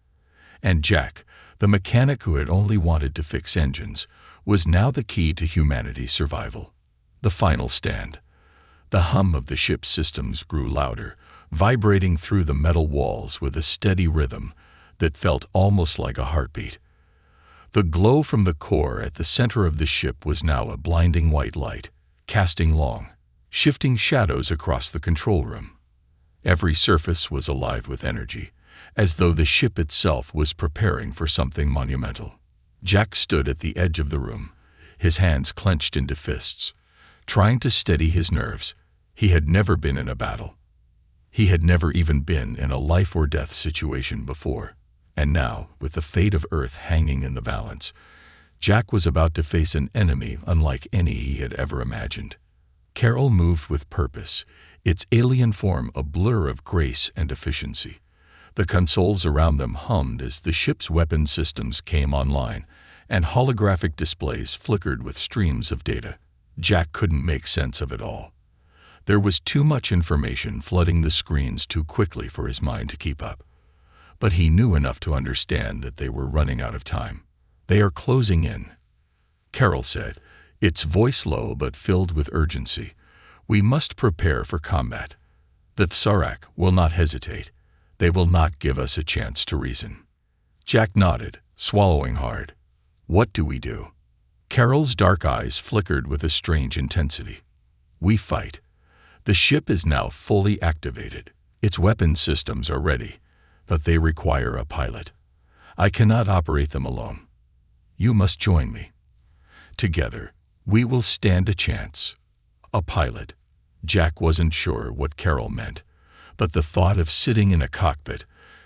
And Jack, the mechanic who had only wanted to fix engines, was now the key to humanity's survival. The final stand. The hum of the ship's systems grew louder, vibrating through the metal walls with a steady rhythm that felt almost like a heartbeat. The glow from the core at the center of the ship was now a blinding white light, casting long, shifting shadows across the control room. Every surface was alive with energy, as though the ship itself was preparing for something monumental. Jack stood at the edge of the room, his hands clenched into fists, trying to steady his nerves. He had never been in a battle. He had never even been in a life-or-death situation before. And now, with the fate of Earth hanging in the balance, Jack was about to face an enemy unlike any he had ever imagined. Carol moved with purpose, its alien form a blur of grace and efficiency. The consoles around them hummed as the ship's weapon systems came online, and holographic displays flickered with streams of data. Jack couldn't make sense of it all. There was too much information flooding the screens too quickly for his mind to keep up. But he knew enough to understand that they were running out of time. "They are closing in," Carol said, its voice low but filled with urgency. "We must prepare for combat. The Tsarak will not hesitate. They will not give us a chance to reason." Jack nodded, swallowing hard. "What do we do?" Carol's dark eyes flickered with a strange intensity. "We fight. The ship is now fully activated. Its weapon systems are ready, but they require a pilot. I cannot operate them alone. You must join me. Together, we will stand a chance." A pilot. Jack wasn't sure what Carol meant, but the thought of sitting in a cockpit,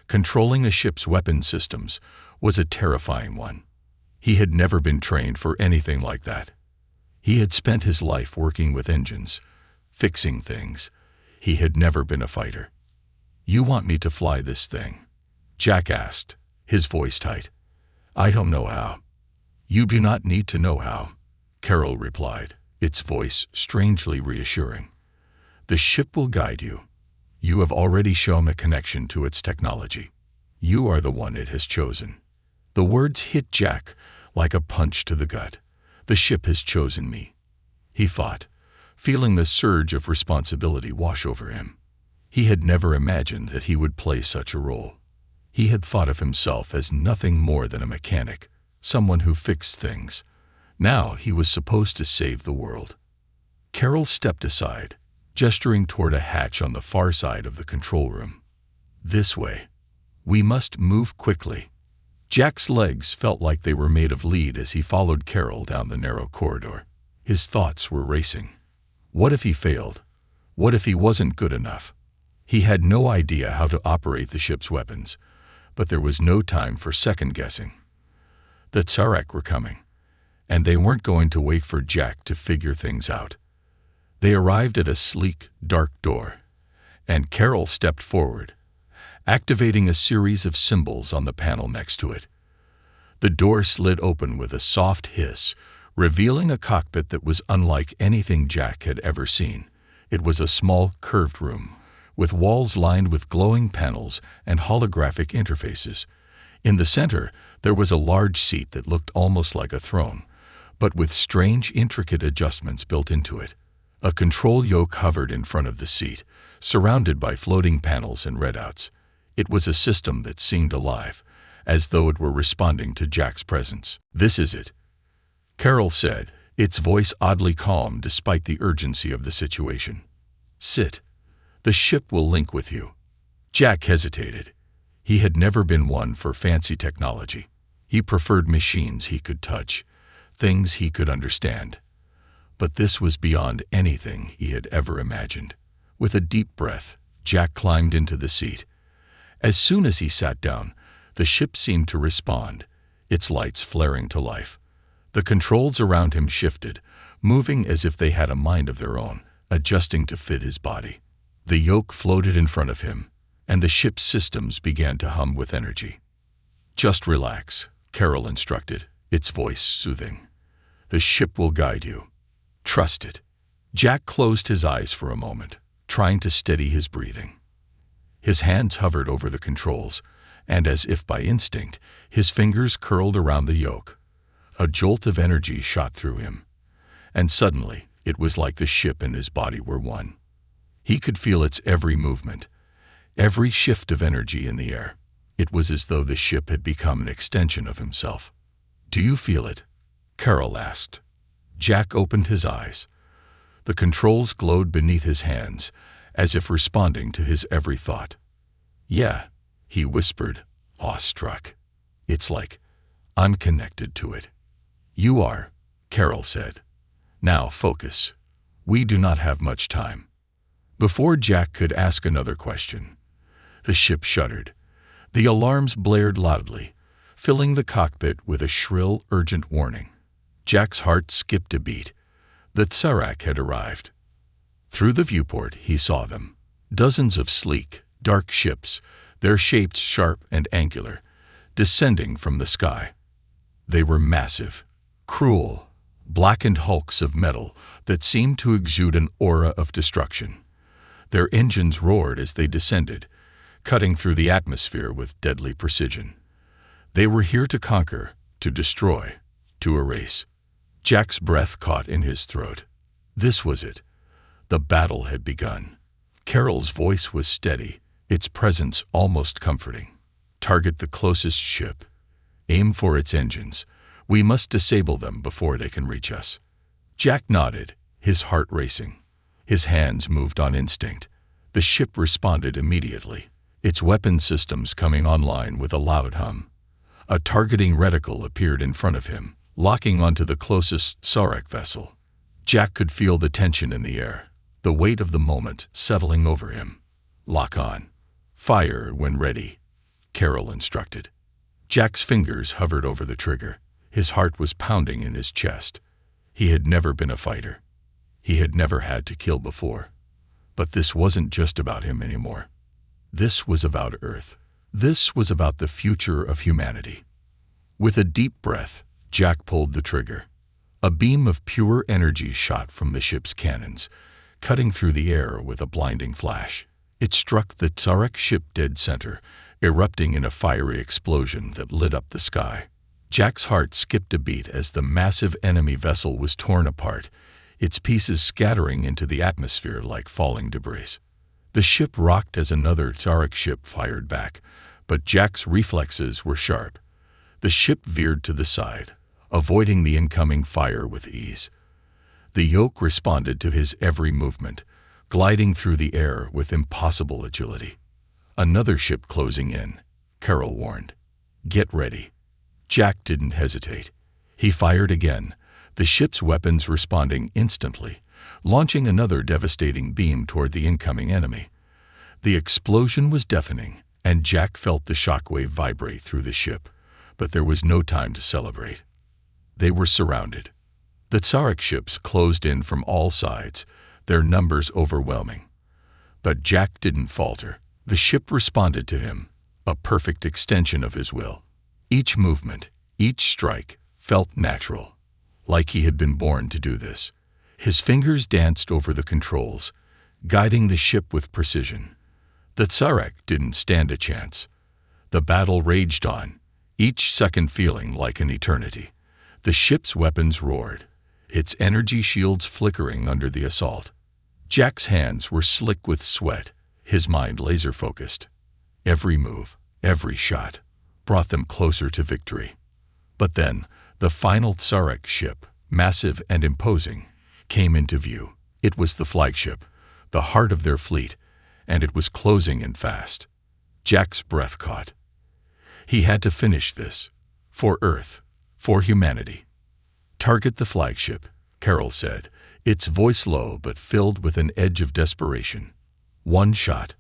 Controlling a ship's weapon systems was a terrifying one. He had never been trained for anything like that. He had spent his life working with engines, fixing things. He had never been a fighter. "You want me to fly this thing?" Jack asked, his voice tight. "I don't know how." "You do not need to know how," Carol replied, its voice strangely reassuring. "The ship will guide you. You have already shown a connection to its technology. You are the one it has chosen." The words hit Jack like a punch to the gut. "The ship has chosen me," he thought, feeling the surge of responsibility wash over him. He had never imagined that he would play such a role. He had thought of himself as nothing more than a mechanic, someone who fixed things. Now he was supposed to save the world. Carol stepped aside, gesturing toward a hatch on the far side of the control room. "This way. We must move quickly." Jack's legs felt like they were made of lead as he followed Carol down the narrow corridor. His thoughts were racing. What if he failed? What if he wasn't good enough? He had no idea how to operate the ship's weapons, but there was no time for second-guessing. The Tsarak were coming, and they weren't going to wait for Jack to figure things out. They arrived at a sleek, dark door, and Carol stepped forward, activating a series of symbols on the panel next to it. The door slid open with a soft hiss, revealing a cockpit that was unlike anything Jack had ever seen. It was a small, curved room, with walls lined with glowing panels and holographic interfaces. In the center, there was a large seat that looked almost like a throne, but with strange, intricate adjustments built into it. A control yoke hovered in front of the seat, surrounded by floating panels and readouts. It was a system that seemed alive, as though it were responding to Jack's presence. "This is it," Carol said, its voice oddly calm despite the urgency of the situation. "Sit. The ship will link with you." Jack hesitated. He had never been one for fancy technology. He preferred machines he could touch, things he could understand. But this was beyond anything he had ever imagined. With a deep breath, Jack climbed into the seat. As soon as he sat down, the ship seemed to respond, its lights flaring to life. The controls around him shifted, moving as if they had a mind of their own, adjusting to fit his body. The yoke floated in front of him, and the ship's systems began to hum with energy. "Just relax," Carol instructed, its voice soothing. "The ship will guide you. Trust it." Jack closed his eyes for a moment, trying to steady his breathing. His hands hovered over the controls, and as if by instinct, his fingers curled around the yoke. A jolt of energy shot through him, and suddenly it was like the ship and his body were one. He could feel its every movement, every shift of energy in the air. It was as though the ship had become an extension of himself. "Do you feel it?" Carol asked. Jack opened his eyes. The controls glowed beneath his hands, as if responding to his every thought. "Yeah," he whispered, awestruck. "It's like I'm connected to it." "You are," Carol said. "Now focus. We do not have much time." Before Jack could ask another question, the ship shuddered. The alarms blared loudly, filling the cockpit with a shrill, urgent warning. Jack's heart skipped a beat. The Tsarak had arrived. Through the viewport, he saw them. Dozens of sleek, dark ships, their shapes sharp and angular, descending from the sky. They were massive, cruel, blackened hulks of metal that seemed to exude an aura of destruction. Their engines roared as they descended, cutting through the atmosphere with deadly precision. They were here to conquer, to destroy, to erase. Jack's breath caught in his throat. This was it. The battle had begun. Carol's voice was steady, its presence almost comforting. "Target the closest ship. Aim for its engines. We must disable them before they can reach us." Jack nodded, his heart racing. His hands moved on instinct. The ship responded immediately, its weapon systems coming online with a loud hum. A targeting reticle appeared in front of him, locking onto the closest Tsarak vessel. Jack could feel the tension in the air, the weight of the moment settling over him. "Lock on. Fire when ready." Carol instructed. Jack's fingers hovered over the trigger. His heart was pounding in his chest. He had never been a fighter. He had never had to kill before. But this wasn't just about him anymore. This was about Earth. This was about the future of humanity. With a deep breath, Jack pulled the trigger. A beam of pure energy shot from the ship's cannons, cutting through the air with a blinding flash. It struck the Tsarek's ship dead center, erupting in a fiery explosion that lit up the sky. Jack's heart skipped a beat as the massive enemy vessel was torn apart, its pieces scattering into the atmosphere like falling debris. The ship rocked as another Tsarek ship fired back, but Jack's reflexes were sharp. The ship veered to the side, avoiding the incoming fire with ease. The yoke responded to his every movement, gliding through the air with impossible agility. Another ship closing in, Carol warned. Get ready. Jack didn't hesitate. He fired again, the ship's weapons responding instantly, launching another devastating beam toward the incoming enemy. The explosion was deafening, and Jack felt the shockwave vibrate through the ship, but there was no time to celebrate. They were surrounded. The Tsarek ships closed in from all sides, their numbers overwhelming. But Jack didn't falter. The ship responded to him, a perfect extension of his will. Each movement, each strike, felt natural, like he had been born to do this. His fingers danced over the controls, guiding the ship with precision. The Tsarek didn't stand a chance. The battle raged on, each second feeling like an eternity. The ship's weapons roared, its energy shields flickering under the assault. Jack's hands were slick with sweat, his mind laser-focused. Every move, every shot, brought them closer to victory. But then, the final Tsarek ship, massive and imposing, came into view. It was the flagship, the heart of their fleet, and it was closing in fast. Jack's breath caught. He had to finish this. For Earth, for humanity. Target the flagship, Carol said, its voice low but filled with an edge of desperation. One shot.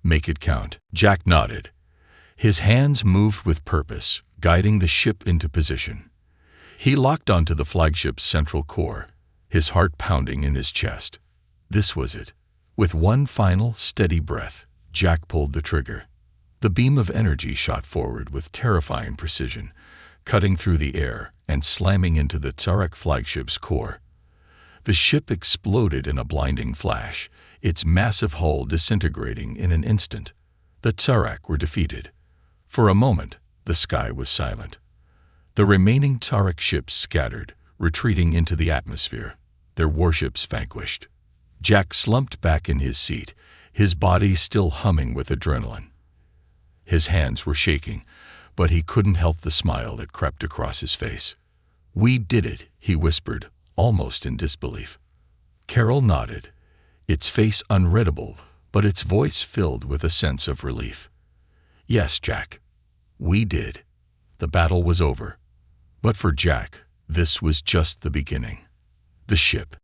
Make it count. Jack nodded. His hands moved with purpose, guiding the ship into position. He locked onto the flagship's central core, his heart pounding in his chest. This was it. With one final, steady breath, Jack pulled the trigger. The beam of energy shot forward with terrifying precision, cutting through the air and slamming into the Tsarek flagship's core. The ship exploded in a blinding flash, its massive hull disintegrating in an instant. The Tsarek were defeated. For a moment, the sky was silent. The remaining Tsarek ships scattered, retreating into the atmosphere, their warships vanquished. Jack slumped back in his seat, his body still humming with adrenaline. His hands were shaking, but he couldn't help the smile that crept across his face. "We did it," he whispered, almost in disbelief. Carol nodded, its face unreadable, but its voice filled with a sense of relief. "Yes, Jack. We did." The battle was over. But for Jack, this was just the beginning. The ship,